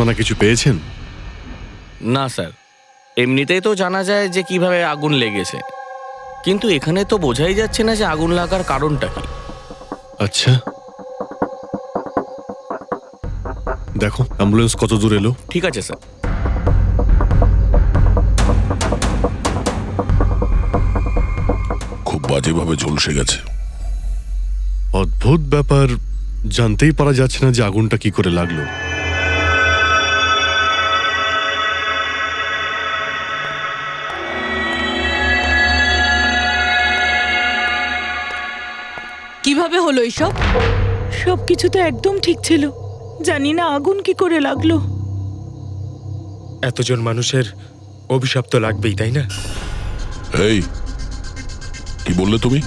আপনারা কিছু পেয়েছেন? না স্যার, এমনিতেই তো জানা যায় যে কিভাবে আগুন লেগেছে, কিন্তু এখানে তো বোঝাই যাচ্ছে না যে আগুন লাগার কারণটা কি। আচ্ছা, দেখো অ্যাম্বুলেন্স কত দূর এলো। ঠিক আছে স্যার। খুব বাজেভাবে ঝলসে গেছে। অদ্ভুত ব্যাপার, জানতেই পারা যাচ্ছে না যে আগুনটা কি করে লাগলো। কিভাবে হলো এইসব? সবকিছু তো একদম ঠিক ছিল, জানি না আগুন কি করে লাগলো। এতজন মানুষের অভিশাপ তো লাগবেই, তাই না? এই কি বললে তুমি?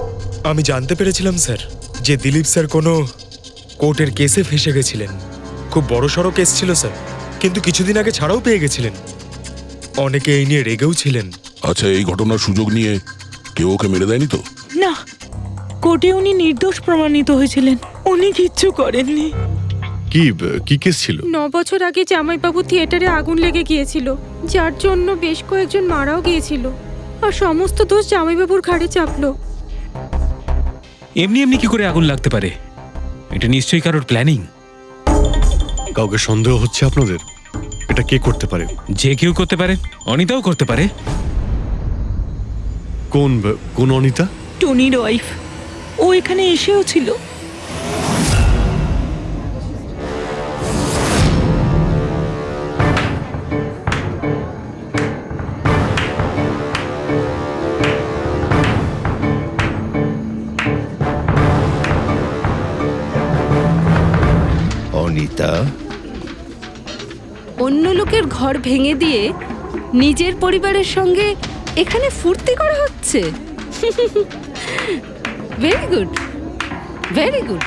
আমি জানতে পেরেছিলাম স্যার যে দিলীপ স্যার কোনো কোর্টের কেসে ফেসে গেছিলেন। খুব বড়সড় কেস ছিল স্যার, কিন্তু কিছুদিন আগে ছাড়াও পেয়ে গেছিলেন। অনেকে এই নিয়ে রেগেও ছিলেন। আচ্ছা, এই ঘটনার সুযোগ নিয়ে কেউ ওকে মেরে দেয়নি তো? না, কোর্টে উনি নির্দোষ প্রমাণিত হয়েছিলেন, উনি কিচ্ছু করেননি। কি কেস ছিল? 9 বছর আগে জামাইবাবু থিয়েটারে আগুন লেগে গিয়েছিল, যার জন্য বেশ কয়েকজন মারাও গিয়েছিল, আর সমস্ত দোষ জামাইবাবুর ঘাড়ে চাপলো। এমনি এমনি কি করে আগুন লাগতে পারে? এটা নিশ্চয়ই কারোর প্ল্যানিং। কাউকে সন্দেহ হচ্ছে আপনাদের? এটা কে করতে পারে? যে কেউ করতে পারে, অনিতাও করতে পারে। কোন অনিতা? টনির ওয়াইফ, ও এখানে এসেও ছিল। অনিতা, অন্য লোকের ঘর ভেঙে দিয়ে নিজের পরিবারের সঙ্গে এখানে ফুর্তি করা হচ্ছে। ভেরি গুড, ভেরি গুড,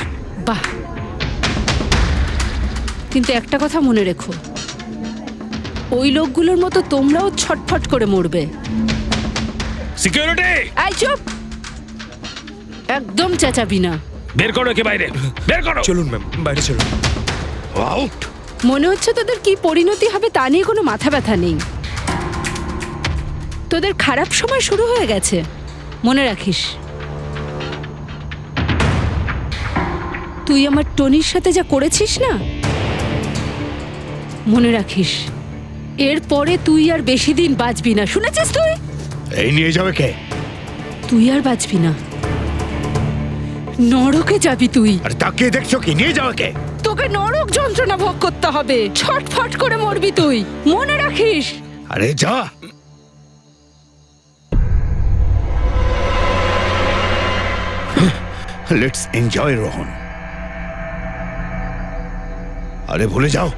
বাহ। কিন্তু একটা কথা মনে রেখো, ওই লোকগুলোর মতো তোমরাও ছটফট করে মরবে। সিকিউরিটি, এই চুপ, একদম চেঁচাবি না। বের করো একে বাইরে, বের করো। চলুন ম্যাম, বাইরে চলুন। আউট। মনে হচ্ছে তোদের কি পরিণতি হবে তা নিয়ে কোনো মাথা ব্যথা নেই। তোদের খারাপ সময় শুরু হয়ে গেছে, মনে রাখিস। তুই আমার টনির সাথে যা করেছিস না, মনে রাখিস এরপরে তুই আর বেশি দিন বাঁচবি না, শুনেছিস? তুই এই নিয়ে যাবে কে? তুই আর বাঁচবি না, নরকে যাবি তুই। আর তাকিয়ে দেখছো কি? নিয়ে যাবে কে? তোকে নরক যন্ত্রণা ভোগ করতে হবে, ছটফট করে মরবি তুই, মনে রাখিস। আরে যা। Let's enjoy Rohan. আরে ভুলে যাও।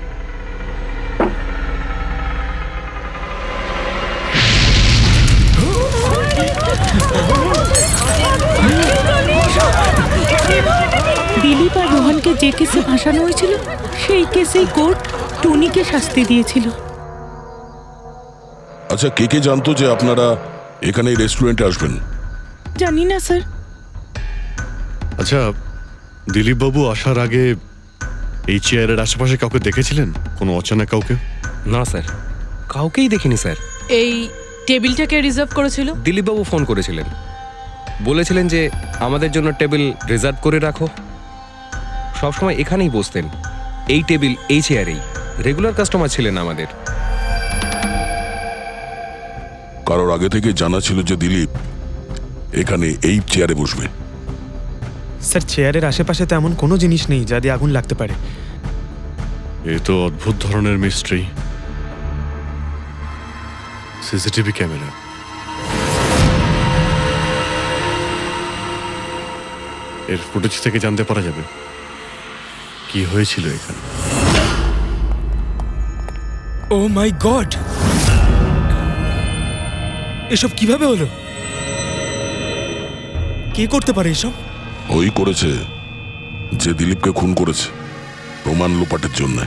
দিলীপ আর রোহনকে যে কেসে ফাঁসানো হয়েছিল, সেই কেসেই কোর্ট টনিকে শাস্তি দিয়েছিল। আচ্ছা, কে কে জানতো যে আপনারা এখানে এই রেস্টুরেন্টে আসবেন? জানি না স্যার। আচ্ছা, দিলীপ বাবু আসার আগে এই চেয়ারের আশেপাশে কাউকে দেখেছিলেন? কোনো অচেনা কাউকে? না স্যার, কাউকেই দেখিনি স্যার। এই টেবিলটাকে রিজার্ভ করেছিল? দিলীপবাবু ফোন করেছিলেন, বলেছিলেন যে আমাদের জন্য টেবিল রিজার্ভ করে রাখো। সবসময় এখানেই বসতেন, এই টেবিল এই চেয়ারেই। রেগুলার কাস্টমার ছিলেন আমাদের। কারোর আগে থেকে জানা ছিল যে দিলীপ এখানে এই চেয়ারে বসবে? স্যার, চেয়ারের আশেপাশে তো এমন কোনো জিনিস নেই যা দিয়ে আগুন লাগতে পারে। এ তো অদ্ভুত ধরনের মিস্ট্রি। সিসিটিভি ক্যামেরা, এর ফুটেজ থেকে জানতে পারা যাবে কি হয়েছিল এখানে। ও মাই গড, এসব কিভাবে হলো? কে করতে পারে এসব? ওই করেছে যে দিলীপকে খুন করেছে প্রমাণ লোপাটের জন্য।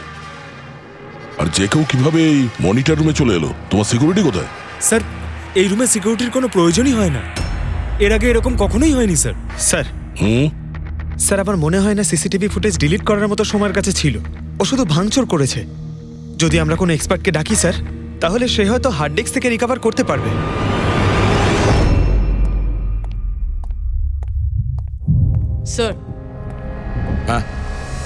আর যে কেউ কিভাবে এই মনিটর রুমে চলে এলো? তোমার সিকিউরিটি কোথায়? স্যার, এই রুমে সিকিউরিটির কোনো প্রয়োজনই হয় না। এর আগে এরকম কখনোই হয়নি স্যার। স্যার স্যার আমার মনে হয় না সিসিটিভি ফুটেজ ডিলিট করার মতো সময়ের কাছে ছিল। ও শুধু ভাঙচুর করেছে। যদি আমরা কোনো এক্সপার্টকে ডাকি স্যার, তাহলে সে হয়তো হার্ড ডিস্ক থেকে রিকভার করতে পারবে। স্যার হ্যাঁ?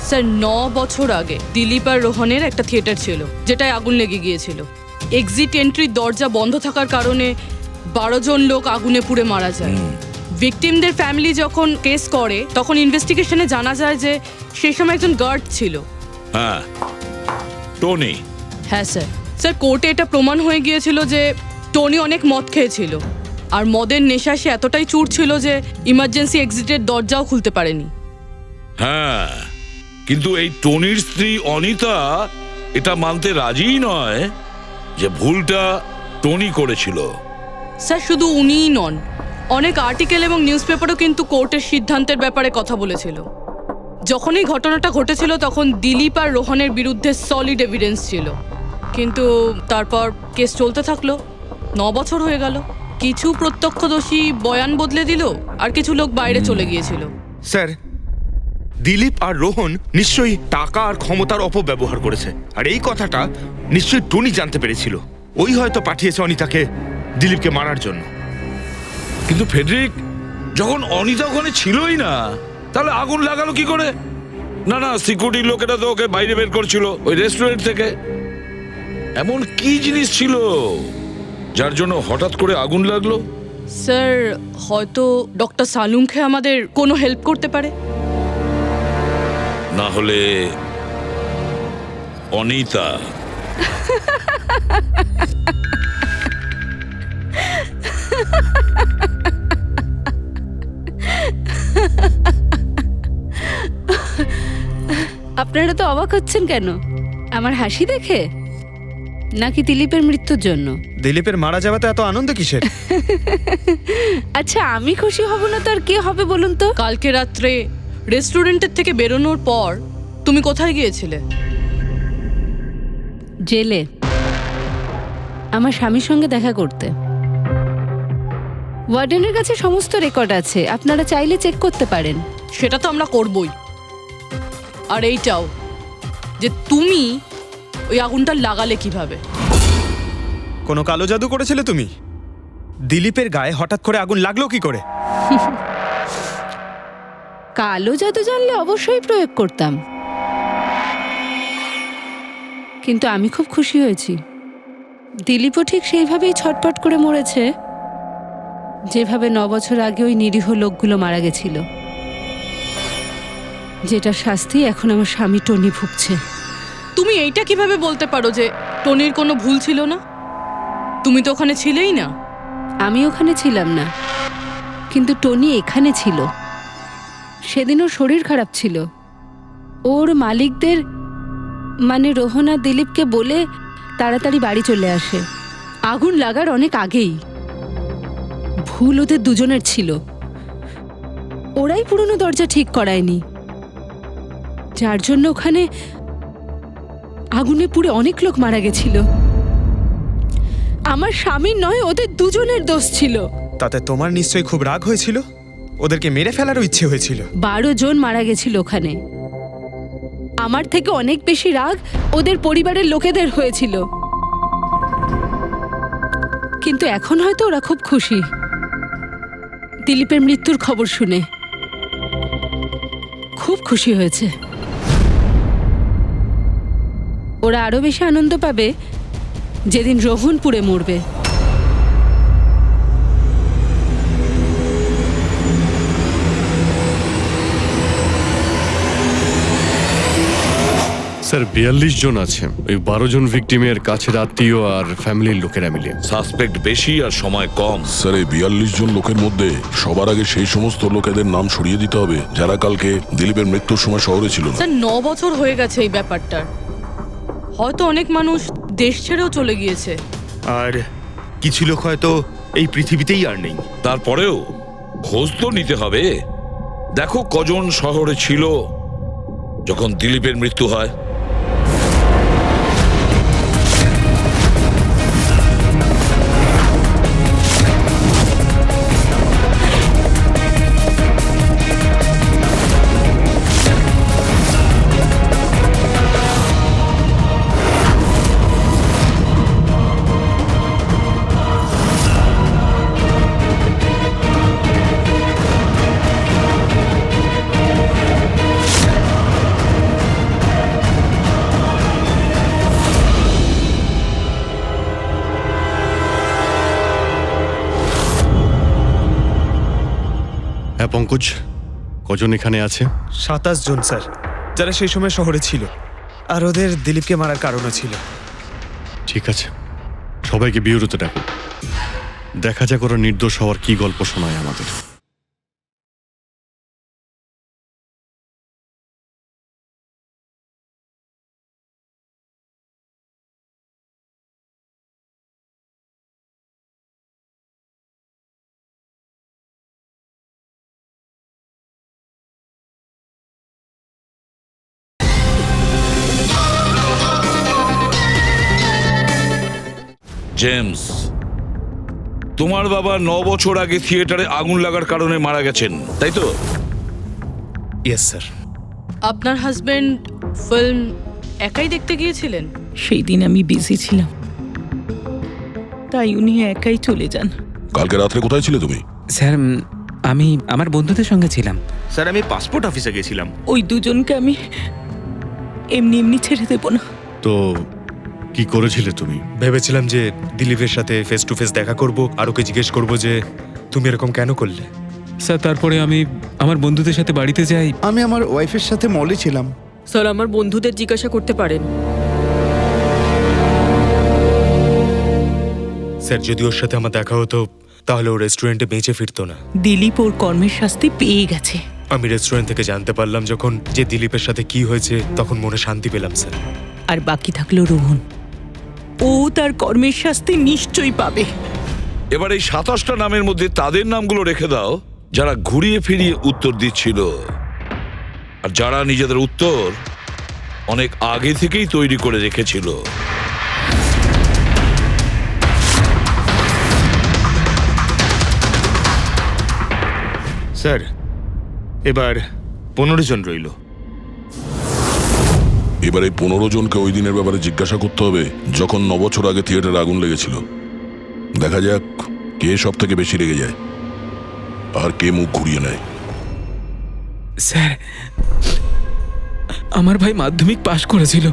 স্যার 9 বছর আগে দিলীপ আর রোহনের একটা থিয়েটার ছিল, যেটায় আগুন লেগে গিয়েছিল। এক্সিট এন্ট্রির দরজা বন্ধ থাকার কারণে 12 জন লোক আগুনে পুড়ে মারা যায়। ভিকটিমদের ফ্যামিলি যখন কেস করে, তখন ইনভেস্টিগেশনে জানা যায় যে সেই সময় একজন গার্ড ছিল। হ্যাঁ, টনি। হ্যাঁ স্যার। স্যার, কোর্টে এটা প্রমাণ হয়ে গিয়েছিল যে টনি অনেক মদ খেয়েছিল, আর মদের নেশায় সে এতটাই চুর ছিল যে ইমার্জেন্সি এক্সিটের দরজাও খুলতে পারেনি। হ্যাঁ, কিন্তু এই টনির স্ত্রী অনিতা এটা মানতে রাজিই নয় যে ভুলটা টনি করেছিল। স্যার, শুধু উনিই নন, অনেক আর্টিকেল এবং নিউজ পেপারও কিন্তু কোর্টের সিদ্ধান্তের ব্যাপারে কথা বলেছিল। যখন এই ঘটনাটা ঘটেছিল তখন দিলীপ আর রোহনের বিরুদ্ধে সলিড এভিডেন্স ছিল, কিন্তু তারপর কেস চলতে থাকলো। 9 বছর হয়ে গেল। কিছু প্রত্যক্ষদর্শী বয়ান বদলে দিল, আর কিছু লোক বাইরে চলে গিয়েছিল। স্যার, দিলীপ আর রোহন নিশ্চয়ই টাকা আর ক্ষমতার অপব্যবহার করেছে, আর এই কথাটা নিশ্চয়ই টনি জানতে পেরেছিল। ওই হয়তো পাঠিয়েছে অনিতাকে দিলীপকে মারার জন্য। কিন্তু ফেডরিক, যখন অনিতা ওখানে ছিলই না, তাহলে আগুন লাগালো কি করে? না না, সিকিউরিটির লোকেরা তো ওকে বাইরে বের করছিল ওই রেস্টুরেন্ট থেকে। এমন কি জিনিস ছিল যার জন্য হঠাৎ করে আগুন লাগলো? স্যার, হয়তো ডক্টর সালুংখে আমাদের কোনো হেল্প করতে পারে। না হলে অনিতা। আপনারা তো অবাক হচ্ছেন কেন? আমার হাসি দেখে, নাকি দিলীপের মৃত্যুর জন্য? দিলীপের মারা যাওয়াতে এত আনন্দ কিসের? আচ্ছা, আমি খুশি হব না তো আর কে হবে বলুন তো? কালকে রাত্রে রেস্টুরেন্টের থেকে বেরোনোর পর তুমি কোথায় গিয়েছিলে? জেলে, আমার স্বামীর সঙ্গে দেখা করতে। ওয়ার্ডেনের কাছে সমস্ত রেকর্ড আছে, আপনারা চাইলে চেক করতে পারেন। সেটা তো আমরা করবই। আর এইটাও যে তুমি ওই আগুনটা লাগালে কিভাবে? কোনো কালো জাদু করেছিলে তুমি? দিলীপের গায়ে হঠাৎ করে আগুন লাগলো কি করে? কালো জাদু জানলে অবশ্যই প্রয়োগ করতাম, কিন্তু আমি খুব খুশি হয়েছি। দিলীপও ঠিক সেইভাবেই ছটপট করে মরেছে, যেভাবে 9 বছর আগে ওই নিরীহ লোকগুলো মারা গেছিল, যেটা শাস্তি এখন আমার স্বামী টনি ভুগছে। তুমি এইটা কিভাবে বলতে পারো যে টনির কোনো ভুল ছিল না? তুমি তো ওখানে ছিলেই না। আমি ওখানে ছিলাম না, কিন্তু টনি এখানে ছিল। সেদিন ওর শরীর খারাপ ছিল। ওর মালিকদের, মানে রোহন আর দিলীপকে বলে তাড়াতাড়ি বাড়ি চলে আসে আগুন লাগার অনেক আগেই। ভুল ওদের দুজনের ছিল। ওরাই পুরনো দরজা ঠিক করায়নি, যার জন্য ওখানে আগুনে পুড়ে অনেক লোক মারা গেছিল। আমার স্বামীর নয়, ওদের দুজনের দোষ ছিল। তাতে তোমার নিশ্চয়ই খুব রাগ হয়েছিল, ওদেরকে মেরে ফেলারও ইচ্ছে হয়েছিল। 12 জন মারা গেছিল ওখানে। আমার থেকে অনেক বেশি রাগ ওদের পরিবারের লোকেদের হয়েছিল, কিন্তু এখন হয়তো ওরা খুব খুশি দিলীপের মৃত্যুর খবর শুনে। খুব খুশি হয়েছে। ওরা আরো বেশি আনন্দ পাবে যেদিন রোহন পুড়ে মরবে। স্যার 42 জন আছে, ওই 12 জন ভিকটিমের কাছের আত্মীয় আর ফ্যামিলির লোকেরা মিলে। সাসপেক্ট বেশি আর সময় কম। স্যার, এই 42 জন লোকের মধ্যে সবার আগে সেই সমস্ত লোকেদের নাম সরিয়ে দিতে হবে যারা কালকে দিলীপের মৃত্যুর সময় শহরে ছিল না। স্যার, 9 বছর হয়ে গেছে এই ব্যাপারটার। হয়তো অনেক মানুষ দেশ ছেড়েও চলে গিয়েছে, আর কিছু লোক হয়তো এই পৃথিবীতেই আর নেই। তারপরেও খোঁজ তো নিতে হবে। দেখো কজন শহরে ছিল যখন দিলীপের মৃত্যু হয়। হ্যাঁ পঙ্কজ, কজন এখানে আছে? 27 জন স্যার, যারা সেই সময় শহরে ছিল, আর ওদের দিলীপকে মারার কারণও ছিল। ঠিক আছে, সবাইকে বিউরোতে ডাকো। দেখা যাক ওরা নির্দোষ হওয়ার কি গল্প শোনায় আমাদের। জেমস, তোমার বাবা 9 বছর আগে থিয়েটারে আগুন লাগার কারণে মারা গেছেন, তাই তো? Yes sir. আপনার হাজবেন্ড ফিল্ম একাই দেখতে গিয়েছিলেন? সেই দিন আমি বিজি ছিলাম, তাই উনি একাই চলে যান। কালকে রাত্রে কোথায় ছিলে তুমি? স্যার আমি আমার বন্ধুদের সঙ্গে ছিলাম। স্যার আমি পাসপোর্ট অফিসে গেছিলাম। ওই দুজনকে আমি এমনি এমনি ছেড়ে দেবো না। তো কি করেছিলে তুমি? ভেবেছিলাম যে দিলীপের সাথে ফেস টু ফেস দেখা করব, আর ওকে জিজ্ঞেস করব যে তুমি এরকম কেন করলে। স্যার তারপরে আমি আমার বন্ধুদের সাথে বাড়িতে যাই। আমি আমার ওয়াইফের সাথে মলে ছিলাম। স্যার আমার বন্ধুদের জিজ্ঞাসা করতে পারেন। স্যার যদি ওর সাথে আমার দেখা হতো তাহলে ও রেস্টুরেন্টে বেঁচে ফিরতো না। দিলীপ ওর কর্মের শাস্তি পেয়ে গেছে। আমি রেস্টুরেন্ট থেকে জানতে পারলাম যখন যে দিলীপের সাথে কি হয়েছে, তখন মনে শান্তি পেলাম স্যার। আর বাকি থাকলো রোহন, ও তার কর্মের শাস্তি নিশ্চয়ই পাবে। এবার এই 27টা নামের মধ্যে তাদের নামগুলো রেখে দাও যারা ঘুরিয়ে ফিরিয়ে উত্তর দিচ্ছিল, আর যারা নিজেদের উত্তর অনেক আগে থেকেই তৈরি করে রেখেছিল। স্যার এবার 15 জন রইল। এবার এই 15 জনকে ওই দিনের ব্যাপারে জিজ্ঞাসা করতে হবে যখন 9 বছর আগে থিয়েটারে আগুন লেগেছিল। দেখা যাক কে সব থেকে বেশি রেগে যায় আর কে মুখ ঘুরিয়ে নেয়। স্যার আমার ভাই মাধ্যমিক পাশ করেছিল।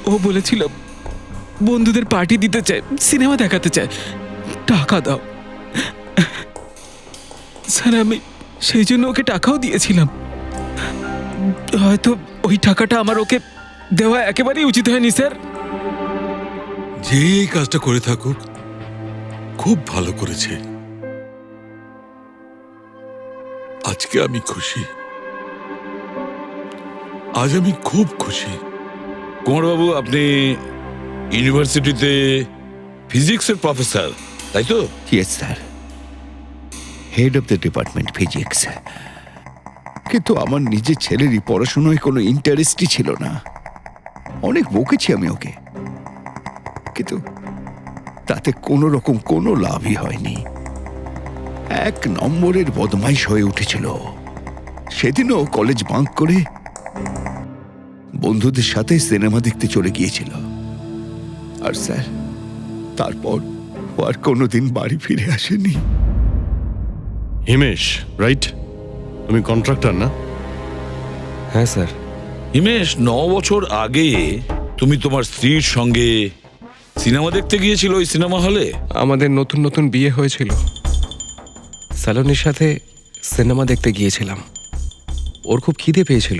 ও বলেছিল বন্ধুদের পার্টি দিতে চায়, সিনেমা দেখাতে চায়, টাকা দাও। স্যার আমি সেই জন্য ওকে টাকাও দিয়েছিলাম। হয়তো ওই টাকাটা আমার ওকে দেওয়া একেবারেই উচিত হয়নি স্যার। যে এই কাজটা করে থাকুক খুব ভালো করেছে। আজকে আমি খুশি, আজ আমি খুব খুশি। কুমারবাবু, আপনি ইউনিভার্সিটিতে ফিজিক্সের প্রফেসর, তাই তো? Yes sir, head of the department physics. কিন্তু আমার নিজের ছেলেরই পড়াশোনায় কোনো ইন্টারেস্টই ছিল না। অনেক বকেছি আমি ওকে, কিন্তু তাতে কোনো রকম কোনো লাভই হয়নি। 1 নম্বরের বদমাইশ হয়ে উঠেছিল। সেদিনও কলেজ বাঙ্ক করে বন্ধুদের সাথে সিনেমা দেখতে চলে গিয়েছিল। আর স্যার তারপর ও আর কোনোদিন বাড়ি ফিরে আসেনি। হিমেশ, রাইট? তুমি কন্ট্রাক্টর না? হ্যাঁ স্যার। হিমেশ, 9 বছর আগে তুমি তোমার স্ত্রীর সঙ্গে সিনেমা দেখতে গিয়েছিল ওই সিনেমা হলে। আমাদের নতুন নতুন বিয়ে হয়েছিল, স্যালোনির সাথে সিনেমা দেখতে গিয়েছিলাম। ওর খুব খিদে পেয়েছিল,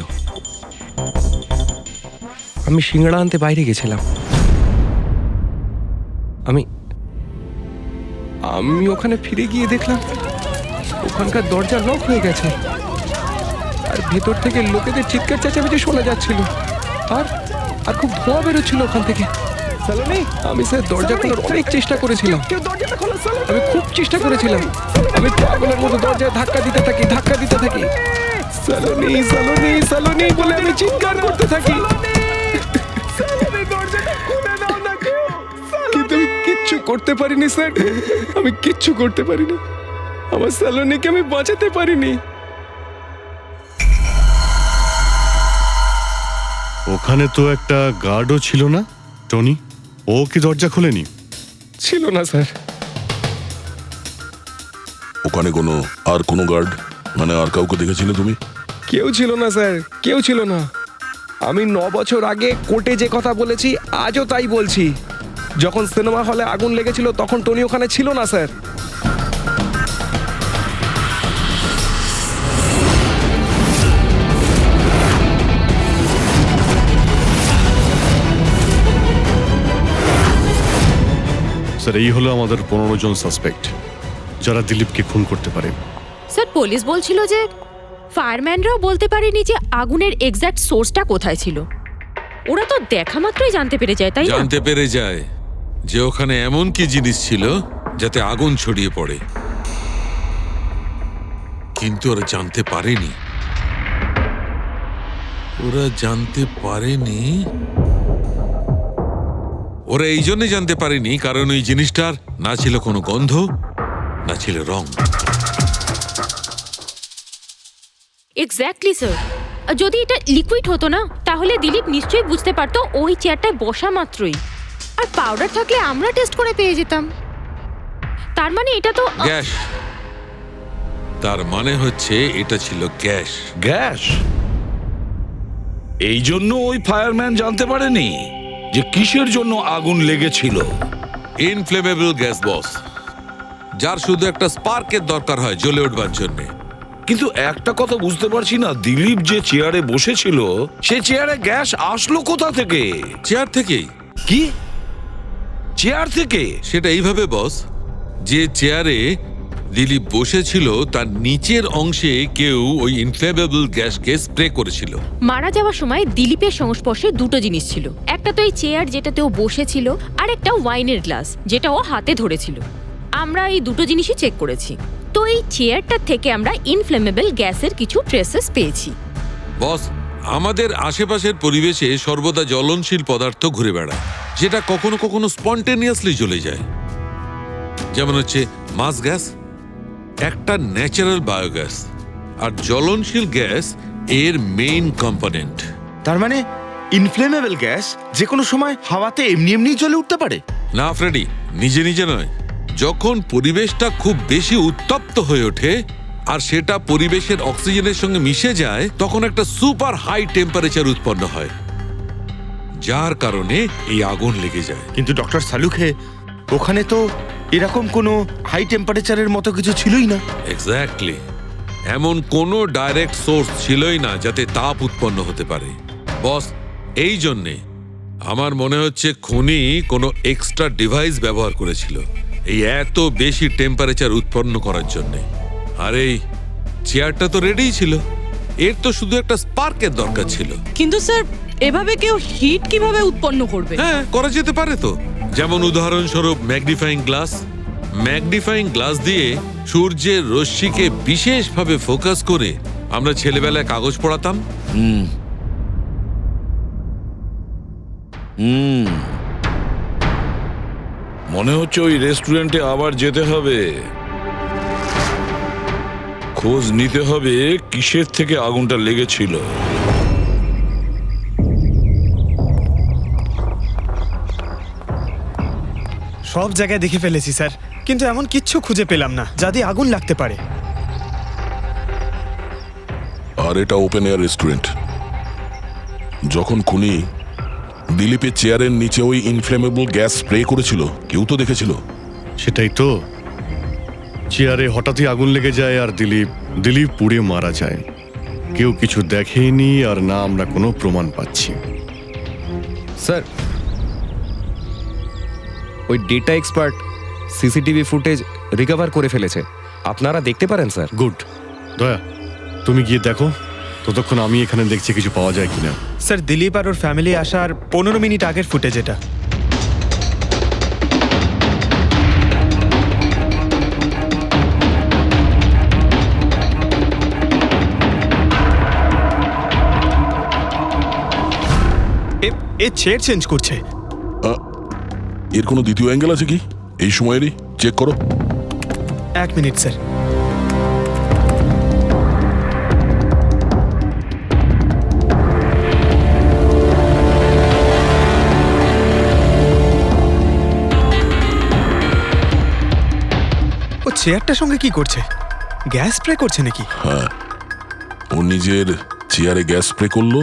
আমি সিঙ্গাড়া আনতে বাইরে গেছিলাম। আমি আমি ওখানে ফিরে গিয়ে দেখলাম ওখানকার দরজা লক হয়ে গেছে, আর ভেতর থেকে লোকেদের চিৎকার চেঁচামেচি শোনা যাচ্ছিল, আর আর খুব ধোঁয়া বেরোচ্ছিল ওখান থেকে। আমি স্যার দরজা খোলার অনেক চেষ্টা করেছিলাম, আমি খুব চেষ্টা করেছিলাম। আমি পাগলের মতো দরজায় ধাক্কা দিতে থাকি। সালোনি সালোনি সালোনি বলে আমি চিৎকার করতে থাকি, কিন্তু আমি কিচ্ছু করতে পারিনি স্যার। আমি কিচ্ছু করতে পারিনি, আমার সালোনিকে আমি বাঁচাতে পারিনি। ওখানে তো একটা গার্ডও ছিল না, টনি? ও কি দরজা খোলেনি? ছিল না স্যার। ওখানে কোনো গার্ড, মানে আর কাউকে দেখেছিলে তুমি? কেউ ছিল না স্যার, কেউ ছিল না। আমি 9 বছর আগে কোর্টে যে কথা বলেছি আজও তাই বলছি। যখন সিনেমা হলে আগুন লেগেছিল তখন টনি ওখানে ছিল না স্যার। এই হলো আমাদের 15 জন সাসপেক্ট যারা দিলীপকে খুন করতে পারে। স্যার পুলিশ বলছিল যে ফায়ারম্যানরাও বলতে পারেনি যে আগুনের এক্স্যাক্ট সোর্সটা কোথায় ছিল। ওরা তো দেখা মাত্রই জানতে পেরে যায়, তাই না? জানতে পেরে যায় যে ওখানে এমন কি জিনিস ছিল যাতে আগুন ছড়িয়ে পড়ে, কিন্তু ওরা জানতে পারেনি ওরা এই জন্য জানতে পারেনি কারণ ওই জিনিসটার না ছিল কোনো গন্ধ, না ছিল রং। Exactly sir. যদি এটা লিকুইড হতো না তাহলে দিলীপ নিশ্চয়ই বুঝতে পারতো ওই চেয়ারটায় বসা মাত্রই। আর পাউডার থাকলে আমরা টেস্ট করে পেয়ে যেতাম। তার মানে এটা তো গ্যাস। তার মানে হচ্ছে এটা ছিল গ্যাস। গ্যাস? এই জন্য ওই ফায়ারম্যান জানতে পারেনি যে কিসের জন্য আগুন লেগেছিল। ইনফ্লেমেবল গ্যাস বস, যার শুধু একটা স্পার্কের দরকার হয় জ্বলে উঠবার জন্য। কিন্তু একটা কথা বুঝতে পারছি না, দিলীপ যে চেয়ারে বসেছিল সে চেয়ারে গ্যাস আসলো কোথা থেকে? চেয়ার থেকেই। কি চেয়ার থেকে? সেটা এইভাবে বস, যে চেয়ারে দিলীপ বসেছিল তার নিচের অংশে কেউ ওই ইনফ্লেমেবল গ্যাসকে স্প্রে করেছিল। মারা যাওয়ার সময় দিলীপের সংস্পর্শে দুটো জিনিস ছিল। একটা তো এই চেয়ার যেটাতে ও বসেছিল, আর একটা ওয়াইনের গ্লাস যেটা ও হাতে ধরেছিল। আমরা এই দুটো জিনিসই চেক করেছি। তো এই চেয়ারটার থেকে আমরা ইনফ্লেমেবল গ্যাসের কিছু ট্রেসেস পেয়েছি। বস, আমাদের আশেপাশের পরিবেশে সর্বদা জ্বলনশীল পদার্থ ঘুরে বেড়ায়, যেটা কখনো কখনো স্পন্টেনিয়াসলি জ্বলে যায়। যেমন হচ্ছে মাস গ্যাস, একটা ন্যাচারাল বায়োগ্যাস, আর জ্বলনশীল গ্যাস এর মেইন কম্পোনেন্ট। তার মানে ইনফ্লেমেবল গ্যাস যে কোনো সময় হাওয়াতে এমনি এমনি জ্বলে উঠতে পারে? না ফ্রেডি, নিজে নিজে নয়। যখন পরিবেশটা খুব বেশি উত্তপ্ত হয়ে ওঠে আর সেটা পরিবেশের অক্সিজেনের সঙ্গে মিশে যায়, তখন একটা সুপার হাই টেম্পারেচার উৎপন্ন হয়, যার কারণে এই আগুন লেগে যায়। কিন্তু ডক্টর সালুখে, ওখানে তো এরকম কোনো হাই টেম্পারেচারের মতো কিছু ছিলই না। এক্স্যাক্টলি, এমন কোনো ডাইরেক্ট সোর্স ছিলই না যাতে তাপ উৎপন্ন হতে পারে। বস, এই জন্যে আমার মনে হচ্ছে খুনি কোনো এক্সট্রা ডিভাইস ব্যবহার করেছিল এই এত বেশি টেম্পারেচার উৎপন্ন করার জন্যে। আর এই চেয়ারটা তো রেডিই ছিল, এর তো শুধু একটা স্পার্কের দরকার ছিল। কিন্তু স্যার, এভাবে কেউ হিট কিভাবে উৎপন্ন করবে? হ্যাঁ, করা যেতে পারে তো। যেমন উদাহরণস্বরূপ ম্যাগনিফাইং গ্লাস। ম্যাগনিফাইং গ্লাস দিয়ে সূর্যের রশ্মিকে বিশেষভাবে ফোকাস করে আমরা ছেলেবেলায় কাগজ পড়াতাম। মনে হচ্ছে ওই রেস্টুরেন্টে আবার যেতে হবে, খোঁজ নিতে হবে কিসের থেকে আগুনটা লেগেছিল। সব জায়গায় দেখে ফেলেছি স্যার, কিন্তু এমন কিচ্ছু খুঁজে পেলাম না যাতে আগুন লাগতে পারে। আর এটা ওপেন এয়ার রেস্টুরেন্ট। যখন খুনি দিলীপের চেয়ারের নিচে ওই ইনফ্লেমেবল গ্যাস স্প্রে করেছিল, কেউ তো দেখেছিল। সেটাই তো, চেয়ারে হঠাৎই আগুন লেগে যায় আর দিলীপ পুড়ে মারা যায়। কেউ কিছু দেখেনি, আর না আমরা কোনো প্রমাণ পাচ্ছি। স্যার, ওই data expert CCTV footage recover করে ফেলেছে, আপনারা দেখতে পারেন স্যার। গুড। দয়া, তুমি গিয়ে দেখো, ততক্ষণ আমি এখানে দেখছি কিছু পাওয়া যায় কিনা। স্যার, দিলীপ আর ওর ফ্যামিলি আসার 15 মিনিট আগের ফুটেজ এটা। এ চেয়ার চেঞ্জ করছে। এর কোনো দ্বিতীয় অ্যাঙ্গেল আছে কি এই সময়েরই? চেক করো। 1 মিনিট স্যার। ও চেয়ারটার সঙ্গে কি করছে? গ্যাস স্প্রে করছে নাকি? হ্যাঁ, ও নিজের চেয়ারে গ্যাস স্প্রে করলো,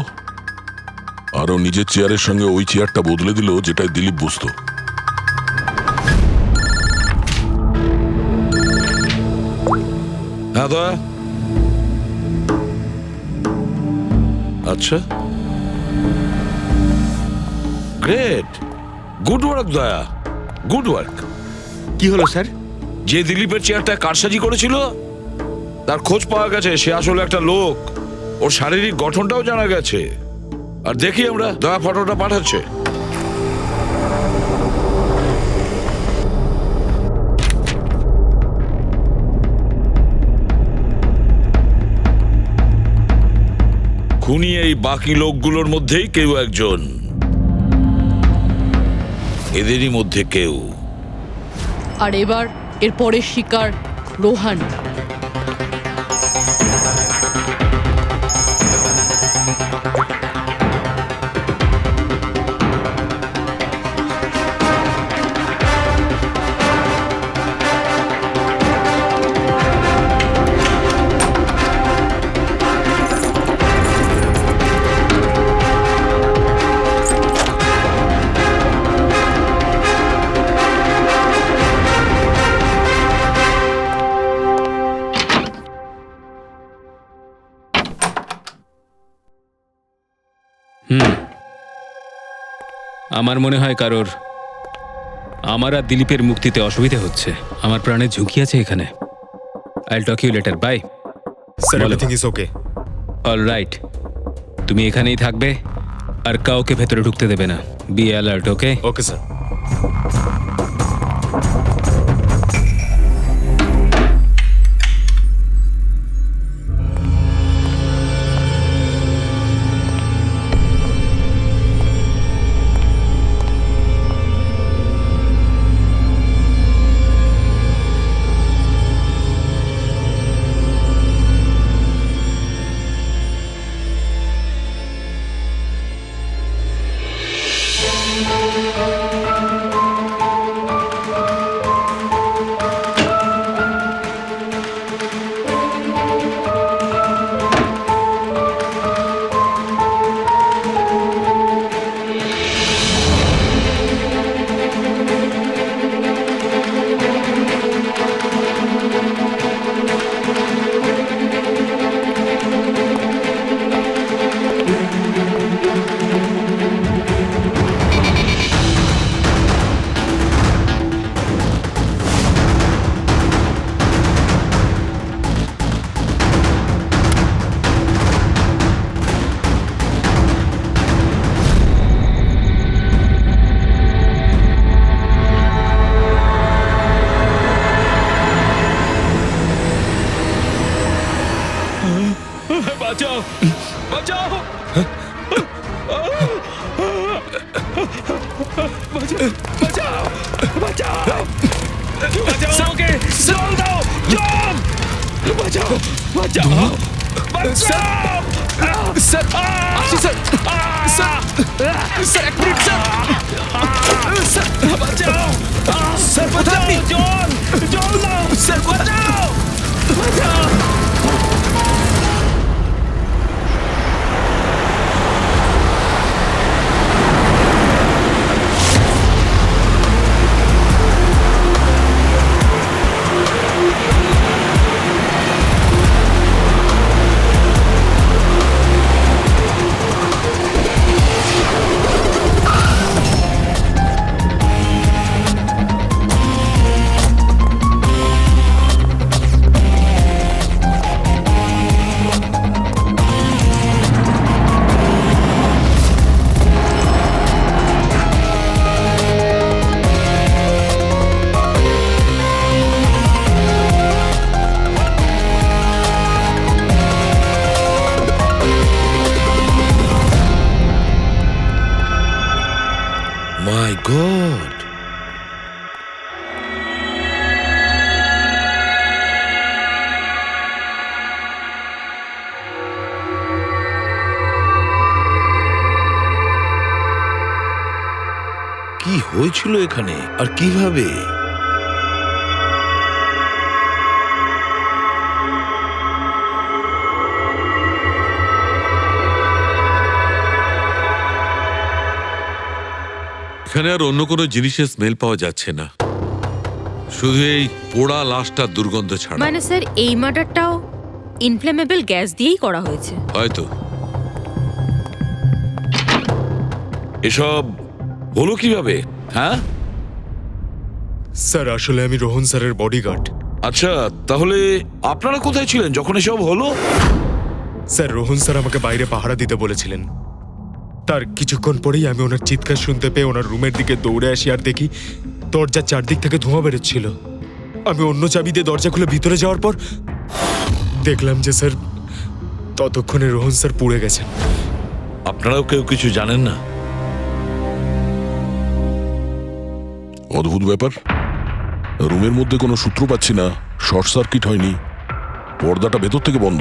আর ও নিজের চেয়ারের সঙ্গে ওই চেয়ারটা বদলে দিল যেটাই দিলীপ বসতো। হ্যাঁ দয়া। আচ্ছা, গ্রেট, গুড ওয়ার্ক দয়া, গুড ওয়ার্ক। কি হলো স্যার? যে দিলীপের চেয়ারটা কারসাজি করেছিল তার খোঁজ পাওয়া গেছে। সে আসলে একটা লোক। ওর শারীরিক গঠনটাও জানা গেছে। আর দেখি আমরা, দয়া ফটোটা পাঠাচ্ছে। খুনি এই বাকি লোকগুলোর মধ্যেই কেউ একজন, এদেরই মধ্যে কেউ। আর এবার এর পরের শিকার রোহান। আমার মনে হয় কারোর আমার আর দিলীপের মুক্তিতে অসুবিধা হচ্ছে। আমার প্রাণে ঝুঁকি আছে এখানে। I will talk you later. Bye. Sir, everything is okay. All right, তুমি এখানেই থাকবে আর কাউকে ভেতরে ঢুকতে দেবে না। Be alert. Okay? Okay sir. বাঁচাও, বাঁচাও, বাঁচাও, বাঁচাও, বাঁচাও ওকে, জল দাও, জল, বাঁচাও, বাঁচাও, বাঁচাও। স্যার, আসি স্যার, স্যার, স্যার এক মিনিট স্যার, স্যার বাঁচাও, স্যার বাঁচাও, জল, জল দাও, স্যার বাঁচাও, বাঁচাও। My God! কি হয়েছিল এখানে আর কিভাবে? এখানে আর অন্য কোনো জিনিসের স্মেল পাওয়া যাচ্ছে না, শুধু এই পোড়া লাশটার দুর্গন্ধ ছাড়া। মানে স্যার এই মার্ডারটাও ইনফ্লেমেবল গ্যাস দিয়েই করা হয়েছে হয়তো। এসব হলো কিভাবে? হ্যাঁ, স্যার আসলে আমি রোহন স্যারের বডিগার্ড। আচ্ছা, তাহলে আপনারা কোথায় ছিলেন যখন এসব হলো? স্যার রোহন স্যার আমাকে বাইরে পাহারা দিতে বলেছিলেন। তার কিছুক্ষণ পরেই আমি ওনার চিৎকার শুনতে পেয়ে ওনার রুমের দিকে দৌড়ে আসি আর দেখি দরজার চারদিক থেকে ধোঁয়া বেরোচ্ছিল। আমি অন্য চাবি দিয়ে দরজা খুলে ভিতরে যাওয়ার পর দেখলাম যে স্যার ততক্ষণে রোহন স্যার পুড়ে গেছেন। আপনারাও কেউ কিছু জানেন না? অদ্ভুত ব্যাপার, রুমের মধ্যে কোনো সূত্র পাচ্ছি না, শর্ট সার্কিট হয়নি, পর্দাটা ভেতর থেকে বন্ধ,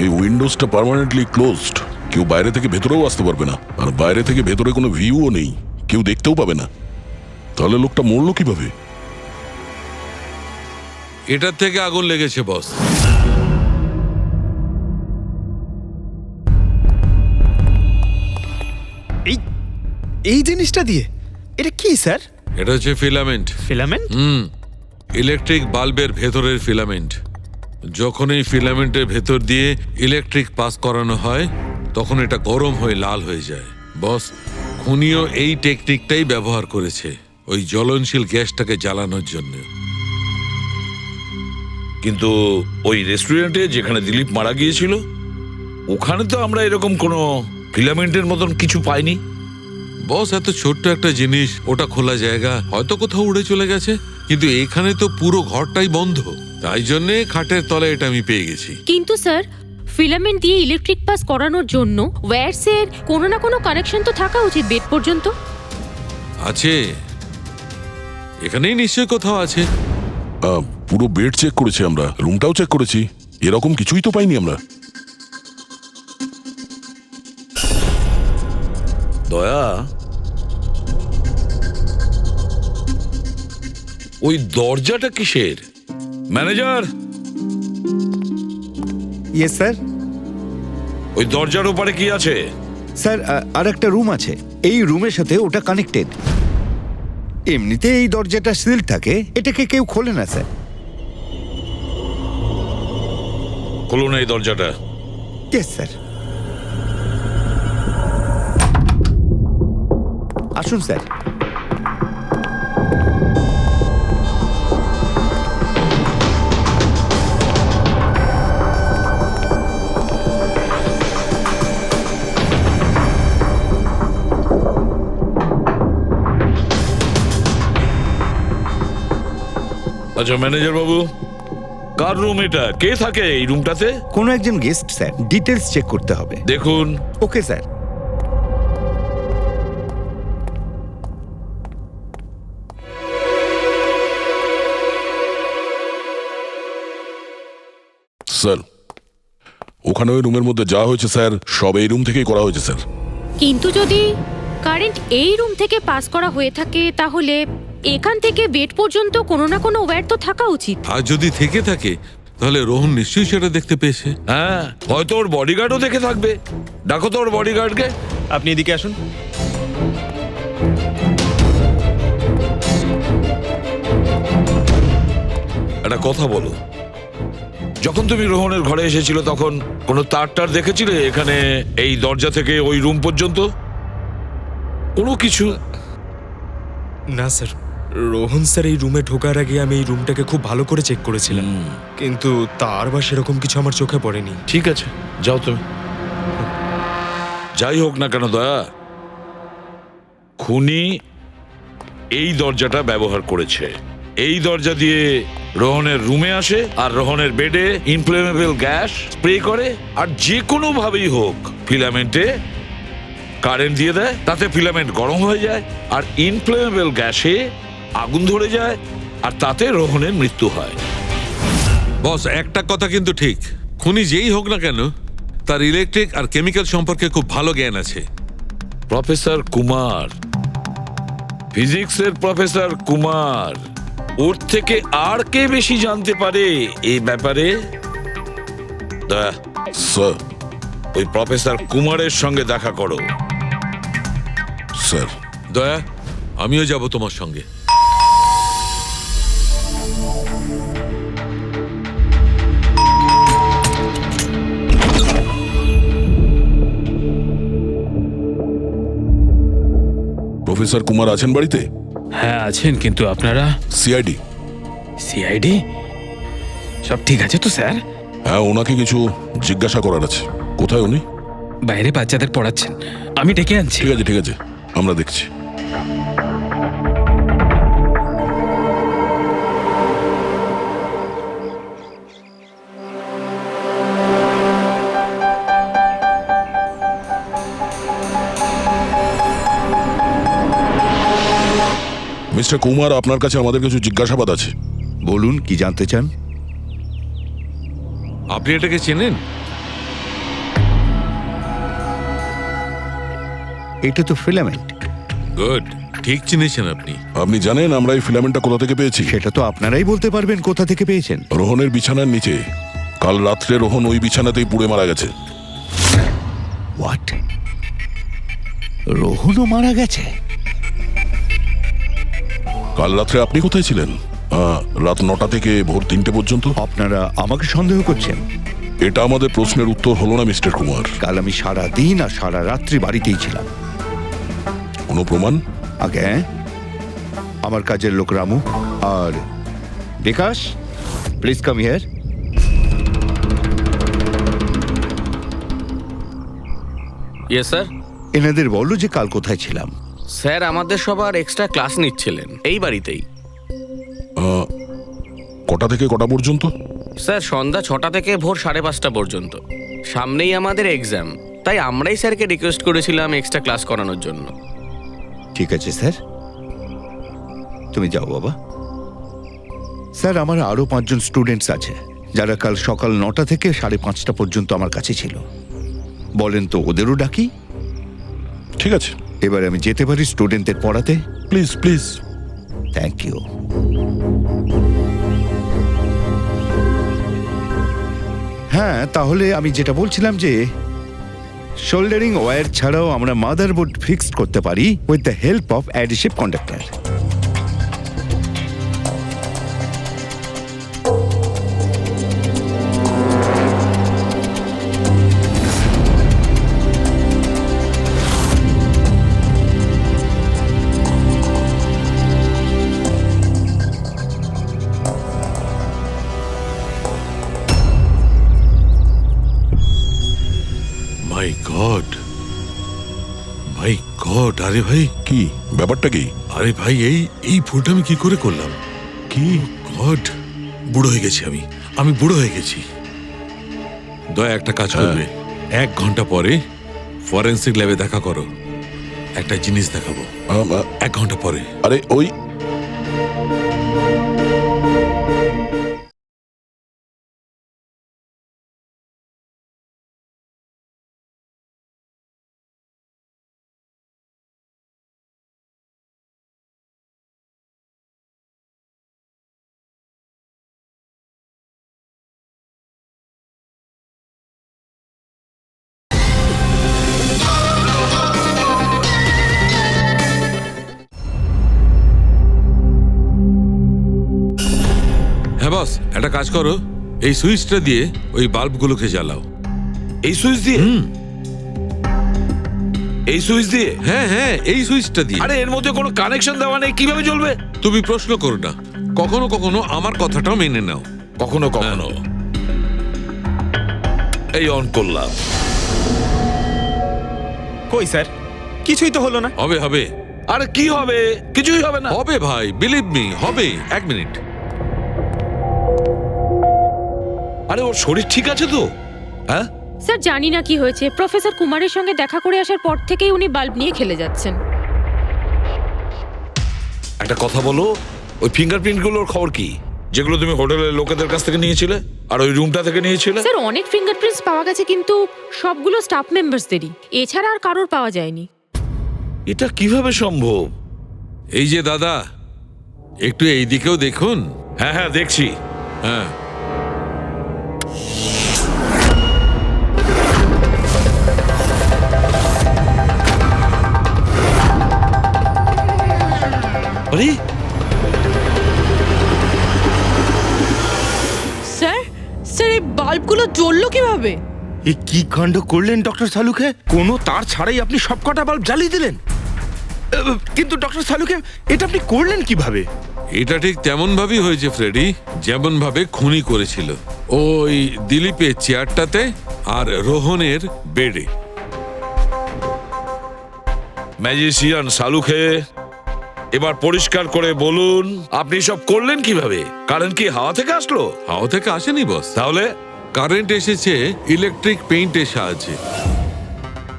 এই উইন্ডোজটা পার্মানেন্টলি ক্লোজড, কেউ বাইরে থেকে ভেতরেও আসতে পারবে না, আর বাইরে থেকে ভেতরে কোনো ভিউও নেই, কেউ দেখতেও পাবে না। তাহলে লোকটা মরলো কিভাবে? এটার থেকে আগুন লেগেছে বস। এই জিনিসটা দিয়ে এটা কি স্যার? এটা হচ্ছে ফিলামেন্ট। ফিলামেন্ট? ইলেকট্রিক বাল্বের ভেতরের ফিলামেন্ট। যখন এই ফিলামেন্টের ভেতর দিয়ে ইলেকট্রিক পাস করানো হয় তখন এটা গরম হয়ে লাল হয়ে যায়। বস, খুনিও এই টেকনিকটাই ব্যবহার করেছে ওই জ্বলনশীল গ্যাসটাকে জ্বালানোর জন্য। কিন্তু ওই রেস্টুরেন্টে যেখানে দিলীপ মারা গিয়েছিল ওখানে তো আমরা এরকম কোনো ফিলামেন্টের মতন কিছু পাইনি। বস, এত ছোট্ট একটা জিনিস, ওটা খোলা জায়গা, হয়তো কোথাও উড়ে চলে গেছে, কিন্তু এখানে তো পুরো ঘরটাই বন্ধ, তাই জন্যে খাটের তলায় এটা আমি পেয়ে গেছি। কিন্তু স্যার, ফিলামেন্ট দিয়ে ইলেকট্রিক পাস করানোর জন্য ওয়্যারসের কোনো না কোনো কানেকশন তো থাকা উচিত বেড পর্যন্ত। আছে, এখানেই নিশ্চয়ই কোথাও আছে। পুরো বেড চেক করেছি আমরা, রুমটাও চেক করেছি, এরকম কিছুই তো পাইনি আমরা। দয়া, ওই দরজাটা কিসের? Manager, yes sir. ওই দরজার ওপারে কি আছে? স্যার আর একটা রুম আছে, এই রুমের সাথে ওটা কানেক্টেড। এমনিতে এই দরজাটা সিল থাকে, এটাকে কেউ খোলে না স্যার। খুলুন এই দরজাটা। Yes sir. আসুন স্যার। আচ্ছা ম্যানেজার বাবু, কার রুম এটা? কে থাকে এই রুমটাতে? কোনো একজন গেস্ট স্যার, ডিটেলস চেক করতে হবে। দেখুন। Okay sir. স্যার, ওখানে ওই রুমের মধ্যে যা হয়েছে স্যার সব এই রুম থেকেই করা হয়েছে স্যার। কিন্তু যদি কারেন্ট এই রুম থেকে পাস করা হয়ে থাকে তাহলে এখান থেকে বেড পর্যন্ত কোনো না কোনো ওয়্যার তো থাকা উচিত। আর যদি থেকে থাকে তাহলে রোহন নিশ্চয়ই সেটা দেখতে পেয়েছে। হ্যাঁ, হয়তো ওর বডিগার্ডও দেখে থাকবে। ডাকো তো ওর বডিগার্ডকে। আপনি এদিকে আসুন। একটা কথা বলো, যখন তুমি রোহনের ঘরে এসেছিল তখন কোনো তার দেখেছিলে এখানে এই দরজা থেকে ওই রুম পর্যন্ত? কোনো কিছু? না স্যার, রোহন স্যার এই রুমে ঢোকার আগে আমি এই রুমটাকে খুব ভালো করে চেক করেছিলাম, কিন্তু তার বা সেরকম কিছু আমার চোখে পড়েনি। ঠিক আছে, যাও তুমি। যাই হোক না কেন দয়া, খুনি এই দরজাটা ব্যবহার করেছে। এই দরজা দিয়ে রোহনের রুমে আসে আর রোহনের বেডে ইনফ্লেমেবল গ্যাস স্প্রে করে, আর যে কোনো ভাবেই হোক ফিলামেন্টে কারেন্ট দিয়ে দেয়, তাতে ফিলামেন্ট গরম হয়ে যায় আর ইনফ্লেমেবল গ্যাসে আগুন ধরে যায়, আর তাতে রোহনের মৃত্যু হয়। বস, একটা কথা কিন্তু ঠিক, খুনি যেই হোক না কেন তার ইলেকট্রিক আর কেমিক্যাল সম্পর্কে খুব ভালো জ্ঞান আছে। প্রফেসর কুমার, ফিজিক্সের প্রফেসর কুমার, ওর থেকে আর কে বেশি জানতে পারে এই ব্যাপারে? দয়া, স্যার, ওই প্রফেসর কুমারের সঙ্গে দেখা করো। স্যার। দয়া, আমিও যাব তোমার সঙ্গে। প্রফেসর কুমার আছেন বাড়িতে? হ্যাঁ আছেন, কিন্তু আপনারা সিআইডি। সিআইডি? সব ঠিক আছে তো স্যার? হ্যাঁ, ওনাকে কিছু জিজ্ঞাসা করার আছে। কোথায় উনি? বাইরে বাচ্চাদের পড়াচ্ছেন, আমি ডেকে আনছি। ঠিক আছে ঠিক আছে, আমরা দেখছি। মিস্টার কুমার, আপনার কাছে আমাদের কিছু জিজ্ঞাসাবাদ আছে। বলুন, কি জানতে চান? আপনি এটাকে চেনেন? এটা তো ফিলামেন্ট। গুড, ঠিক চিনেছেন আপনি। আপনি জানেন আমরা এই ফিলামেন্টটা কোথা থেকে পেয়েছি? সেটা তো আপনারাই বলতে পারবেন কোথা থেকে পেয়েছেন। রোহনের বিছানার নিচে। কাল রাত্রে রোহন ওই বিছানাতেই পুড়ে মারা গেছে। হোয়াট? রোহনও মারা গেছে? কাল রাত্রে আপনি কোথায় ছিলেন? রাত 9টা থেকে ভোর 3টে পর্যন্ত। আপনারা আমাকে সন্দেহ করছেন? এটা আমাদের প্রশ্নের উত্তর হলো না মিস্টার কুমার। কাল আমি সারা দিন আর সারা রাত্রি বাড়িতেই ছিলাম। কোনো প্রমাণ? আগে আমার কাজের লোক রামু আর Bikash, please come here. Yes sir. এনাদের বললো যে কাল কোথায় ছিলাম। স্যার, আমাদের সবার এক্সট্রা ক্লাস নিচ্ছিলেন এই বাড়িতেই। কটা থেকে কটা পর্যন্ত? স্যার, সন্ধ্যা 6টা থেকে ভোর 5:30 পর্যন্ত। সামনেই আমাদের এক্সাম, তাই আমরাই স্যারকে রিকোয়েস্ট করেছিলাম এক্সট্রা ক্লাস করানোর জন্য। ঠিক আছে স্যার, তুমি যাও বাবা। স্যার, আমার আরো 5 জন স্টুডেন্টস আছে যারা কাল সকাল 9টা থেকে 5:30 পর্যন্ত আমার কাছে ছিল। বলেন তো ওদেরও ডাকি? ঠিক আছে, এবার আমি যেতে পারি স্টুডেন্টদের পড়াতে? Please please. Thank you. হ্যাঁ, তাহলে আমি যেটা বলছিলাম যে শোল্ডারিং ওয়্যার ছাড়াও আমরা মাদারবোর্ড ফিক্সড করতে পারি with the help of adhesive conductor. My god, my god! আরে ভাই, কি ব্যাপারটা? কি? আরে ভাই, এই ভুলটা আমি কি করে করলাম? কি গড, বুড়ো হয়ে গেছি আমি বুড়ো হয়ে গেছি। দয়া একটা কাজ করবে, 1 ঘন্টা পরে ফরেন্সিক ল্যাবে দেখা করো। একটা জিনিস দেখাবো। 1 ঘন্টা পরে। আরে ওই হ্যাঁ বস, একটা কাজ করো, এই সুইচটা দিয়ে ওই বাল্বগুলোকে জ্বালাও। এই সুইচ দিয়ে? এই সুইচ দিয়ে? হ্যাঁ হ্যাঁ, এই সুইচটা দিয়ে। আরে এর মধ্যে কোনো কানেকশন দেওয়া নেই, কিভাবে জ্বলবে? তুমি প্রশ্ন করো না, কখনো কখনো আমার কথাটাও মেনে নাও। কখনো কখনো। এই অন করলাম। কই স্যার, কিছুই তো হলো না। হবে হবে। আরে কি হবে? কিছুই হবে না। হবে ভাই, বিলিভ মি, হবে। 1 মিনিট। আরে ওর শরীর ঠিক আছে তো? হ্যাঁ স্যার, জানি না কি হয়েছে, প্রফেসর কুমারের সঙ্গে দেখা করে আসার পর থেকেই উনি বাল্ব নিয়ে খেলে যাচ্ছেন। একটা কথা বলো, ওই ফিঙ্গারপ্রিন্ট গুলোর খবর কি, যেগুলো তুমি হোটেলের লোকেদের কাছ থেকে নিয়েছিলে আর ওই রুমটা থেকে নিয়েছিলে? স্যার, অনেক ফিঙ্গারপ্রিন্টস পাওয়া গেছে, কিন্তু সবগুলো স্টাফ মেম্বারসদেরই, এছাড়া আর কারোর পাওয়া যায়নি। এটা কিভাবে সম্ভব? এই যে দাদা, একটু এই দিকেও দেখুন। হ্যাঁ হ্যাঁ, দেখছি। হ্যাঁ, আরে স্যার, স্যার, এই বাল্বগুলো জ্বললো কিভাবে? এ কি কাণ্ড করলেন ডক্টর সালুকে? কোনো তার ছাড়াই আপনি সবকটা বাল্ব জ্বালিয়ে দিলেন? কিন্তু ডক্টর সালুকে এটা আপনি করলেন কিভাবে? এটা ঠিক তেমন ভাবেই হয়েছে ফ্রেডি, যেমন ভাবে খুনি করেছিল। ওই দিলীপের চেয়ারটাতে আর রোহনের বেডে। ম্যাজিশিয়ান সালুকে, এবার পরিষ্কার করে বলুন আপনি সব করলেন কিভাবে? কারেন্ট কি হাওয়া থেকে আসলো? হাওয়া থেকে আসেনি বস, তাহলে কারেন্ট এসেছে ইলেকট্রিক পেইন্টের সাহায্যে।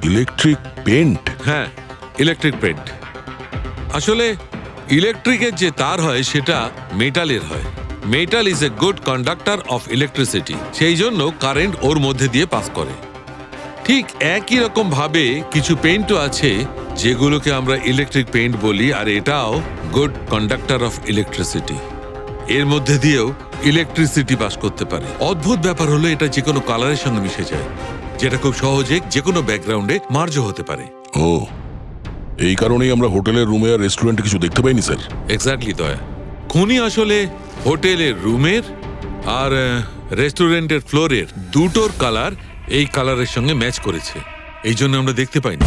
Electric paint? হ্যাঁ, ইলেকট্রিক পেইন্ট। আসলে ইলেকট্রিকের যে তার হয় সেটা মেটালের হয়। Metal is a good conductor of electricity, সেই জন্য কারেন্ট ওর মধ্যে দিয়ে পাস করে। ঠিক একই রকম ভাবে কিছু পেইন্টও আছে যেগুলোকে আমরা ইলেকট্রিক পেইন্ট বলি, আর এটাও গুড কন্ডাক্টর অফ ইলেকট্রিসিটি। এর মধ্যে দিয়েও ইলেকট্রিসিটি পাস করতে পারে। অদ্ভুত ব্যাপার হলো এটা যে কোনো কালারের সঙ্গে মিশে যায়, যেটা খুব সহজে যে কোনো ব্যাকগ্রাউন্ডে মার্জ হতে পারে। ও, এই কারণেই আমরা হোটেলের রুমে আর রেস্টুরেন্টে কিছু দেখতে পাইনি স্যার। এক্স্যাক্টলি দয়া। খুনি আসলে হোটেলের রুমের আর রেস্টুরেন্টের ফ্লোরের দুটোর কালার এই কালারের সঙ্গে ম্যাচ করেছে, এই জন্য আমরা দেখতে পাইনি।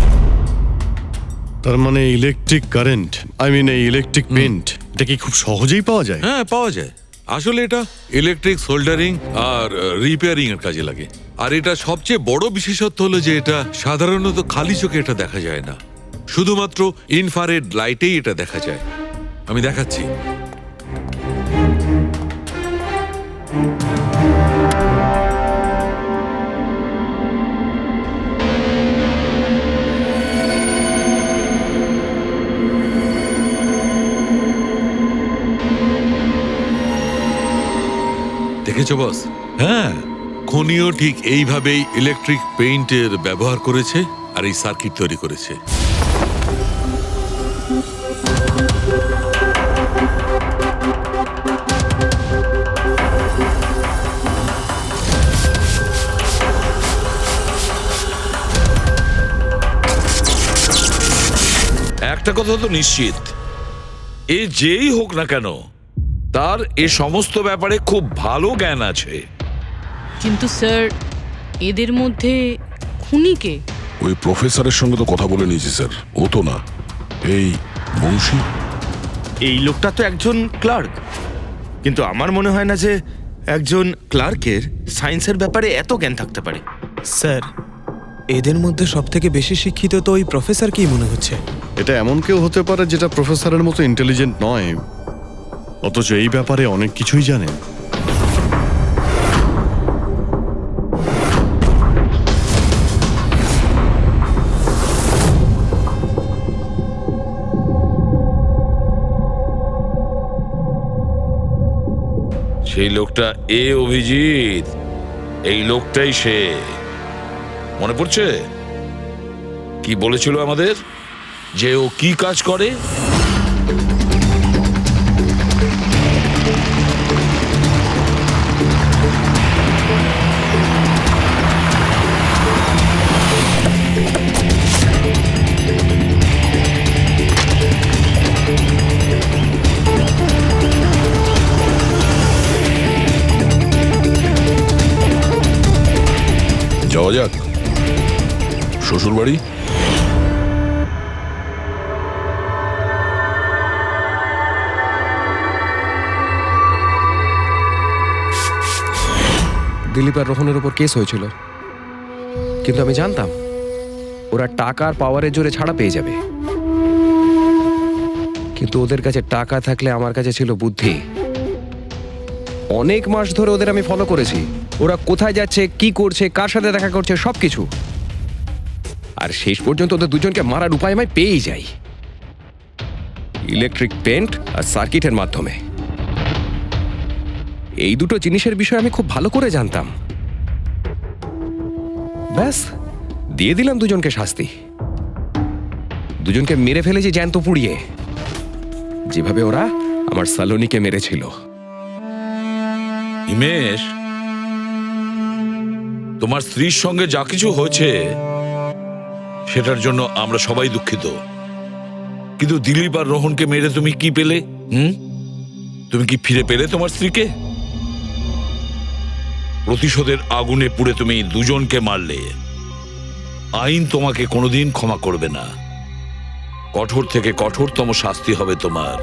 তার মানে ইলেকট্রিক কারেন্ট, এই ইলেকট্রিক পেইন্ট, এটা কি খুব সহজেই পাওয়া যায়? হ্যাঁ, পাওয়া যায়। আসলে এটা ইলেকট্রিক সোল্ডারিং আর রিপেয়ারিং এর কাজে লাগে। আর এটা সবচেয়ে বড় বিশেষত্ব হলো যে এটা সাধারণত খালি চোখে এটা দেখা যায় না, শুধুমাত্র ইনফ্রারেড লাইটেই এটা দেখা যায়। আমি দেখাচ্ছি। দেখেছো বস? হ্যাঁ, খনিও ঠিক এইভাবেই ইলেকট্রিক পেইন্টের ব্যবহার করেছে আর এই সার্কিট তৈরি করেছে। একটা কথা তো নিশ্চিত, এ যেই হোক না কেন তার এ সমস্ত ব্যাপারে খুব ভালো জ্ঞান আছে। কিন্তু স্যার, এদের মধ্যে খুনিকে ওই প্রফেসরের সঙ্গে তো কথা বলে নিয়েছি স্যার, ও তো না। এই বংশী, এই লোকটা তো একজন ক্লার্ক, কিন্তু আমার মনে হয় না যে একজন ক্লার্কের সায়েন্সের ব্যাপারে এত জ্ঞান থাকতে পারে। স্যার, এদের মধ্যে সব থেকে বেশি শিক্ষিত তো ওই প্রফেসর কি মনে হচ্ছে? এটা এমন কেউ হতে পারে যেটা প্রফেসরের মতো ইন্টেলিজেন্ট নয়, অথচ এই ব্যাপারে অনেক কিছুই জানে। সেই লোকটা অভিজিৎ, এই লোকটাই সে। মনে পড়ছে কি বলেছিল আমাদের, যে ও কি কাজ করে? যাওয়া যাক শ্বশুর বাড়ি। দিলীপ আর রোহনের উপর কেস হয়েছিল, কিন্তু আমি জানতাম ওরা টাকার পাওয়ারের জোরে ছাড়া পেয়ে যাবে। কিন্তু ওদের কাছে টাকা থাকলে আমার কাছে ছিল বুদ্ধি। অনেক মাস ধরে ওদের আমি ফলো করেছি, ওরা কোথায় যাচ্ছে, কি করছে, কার সাথে দেখা করছে, সবকিছু। আর শেষ পর্যন্ত ওদের দুজনকে মারার উপায় আমি পেয়েই যাই, ইলেকট্রিক পেন্ট আর সার্কিটের মাধ্যমে। এই দুটো জিনিসের বিষয়ে আমি খুব ভালো করে জানতাম। ব্যাস, দিয়ে দিলাম দুজনকে শাস্তি। দুজনকে মেরে ফেলেছি জ্যান্ত পুড়িয়ে, যেভাবে ওরা আমার সালোনিকে মেরেছিল। হিমেশ, তোমার স্ত্রীর সঙ্গে যা কিছু হয়েছে সেটার জন্য আমরা সবাই দুঃখিত, কিন্তু দিলীপ আর রোহনকে মেরে তুমি কি পেলে? তুমি কি ফিরে পেলে তোমার স্ত্রীকে? প্রতিশোধের আগুনে পুড়ে তুমি দুজনকে মারলে, আইন তোমাকে কোনোদিন ক্ষমা করবে না। কঠোর থেকে কঠোরতম শাস্তি হবে তোমার।